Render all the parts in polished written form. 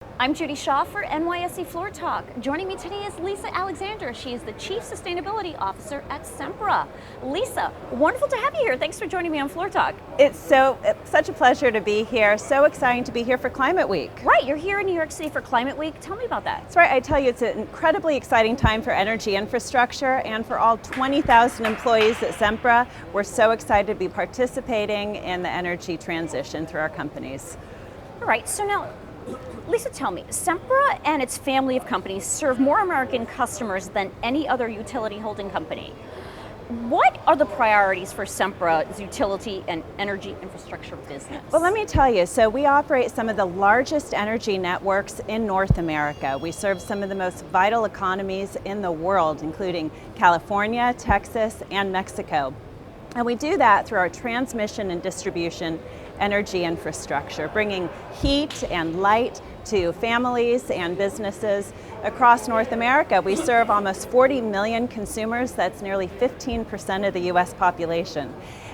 I'm Judy Shaw for NYSE Floor Talk. Joining me today is Lisa Alexander. She is the Chief Sustainability Officer at Sempra. Lisa, wonderful to have you here. Thanks for joining me on Floor Talk. It's such a pleasure to be here. So exciting to be here for Climate Week. Right, you're here in New York City for Climate Week. Tell me about that. That's right, I tell you, it's an incredibly exciting time for energy infrastructure and for all 20,000 employees at Sempra. We're so excited to be participating in the energy transition through our companies. All right, so now, Lisa, tell me, Sempra and its family of companies serve more American customers than any other utility holding company. What are the priorities for Sempra's utility and energy infrastructure business? Well, let me tell you, so we operate some of the largest energy networks in North America. We serve some of the most vital economies in the world, including California, Texas, and Mexico. And we do that through our transmission and distribution energy infrastructure, bringing heat and light to families and businesses across North America. We serve almost 40 million consumers. That's nearly 15% of the US population.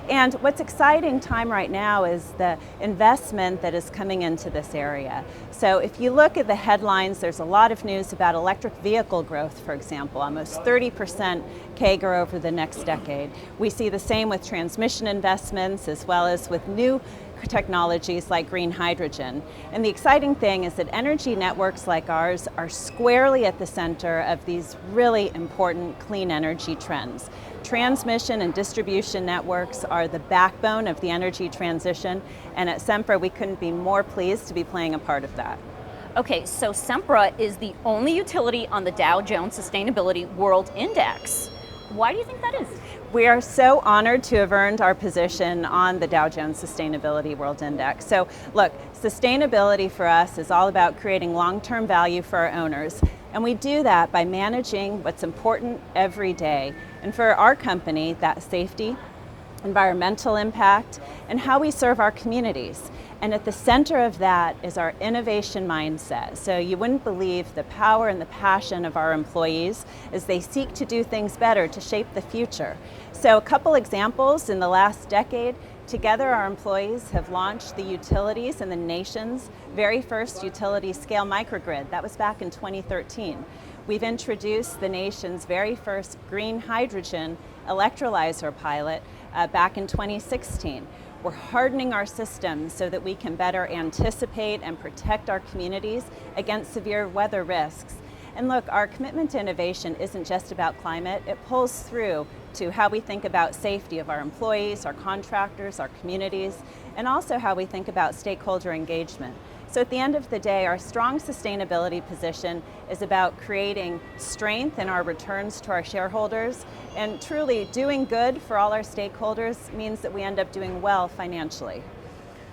And what's exciting time right now is the investment that is coming into this area. So if you look at the headlines, there's a lot of news about electric vehicle growth, for example, almost 30% CAGR over the next decade. We see the same with transmission investments as well as with new technologies like green hydrogen. And the exciting thing is that energy networks like ours are squarely at the center of these really important clean energy trends. Transmission and distribution networks are the backbone of the energy transition, and at Sempra we couldn't be more pleased to be playing a part of that. Okay, so Sempra is the only utility on the Dow Jones Sustainability World Index. Why do you think that is? We are so honored to have earned our position on the Dow Jones Sustainability World Index. So look, sustainability for us is all about creating long-term value for our owners. And we do that by managing what's important every day. And for our company, that's safety, environmental impact, and how we serve our communities. And at the center of that is our innovation mindset. So you wouldn't believe the power and the passion of our employees as they seek to do things better to shape the future. So a couple examples in the last decade. Together, our employees have launched the utilities and the nation's very first utility scale microgrid. That was back in 2013. We've introduced the nation's very first green hydrogen electrolyzer pilot back in 2016. We're hardening our systems so that we can better anticipate and protect our communities against severe weather risks. And look, our commitment to innovation isn't just about climate, it pulls through to how we think about safety of our employees, our contractors, our communities, and also how we think about stakeholder engagement. So at the end of the day, our strong sustainability position is about creating strength in our returns to our shareholders, and truly doing good for all our stakeholders means that we end up doing well financially.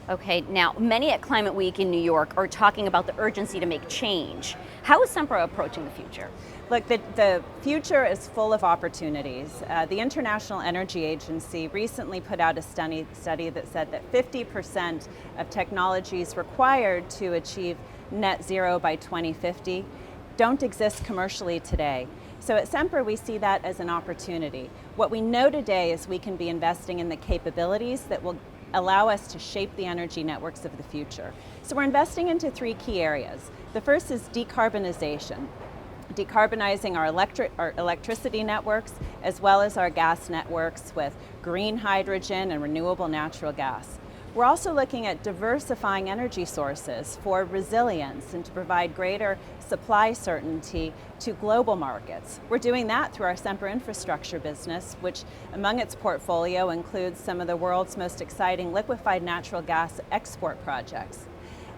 Okay, now many at Climate Week in New York are talking about the urgency to make change. How is Sempra approaching the future? Look, the future is full of opportunities. The International Energy Agency recently put out a study that said that 50% of technologies required to achieve net zero by 2050 don't exist commercially today. So at Sempra, we see that as an opportunity. What we know today is we can be investing in the capabilities that will allow us to shape the energy networks of the future. So we're investing into three key areas. The first is decarbonization. Decarbonizing our electricity networks as well as our gas networks with green hydrogen and renewable natural gas. We're also looking at diversifying energy sources for resilience and to provide greater supply certainty to global markets. We're doing that through our Sempra Infrastructure business, which among its portfolio includes some of the world's most exciting liquefied natural gas export projects.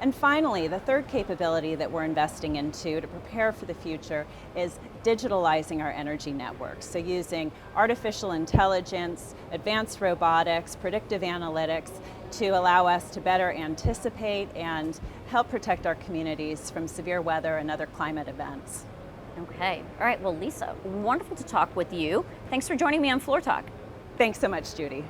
And finally, the third capability that we're investing into to prepare for the future is digitalizing our energy networks. So using artificial intelligence, advanced robotics, predictive analytics to allow us to better anticipate and help protect our communities from severe weather and other climate events. Okay, all right, well Lisa, wonderful to talk with you. Thanks for joining me on Floor Talk. Thanks so much, Judy.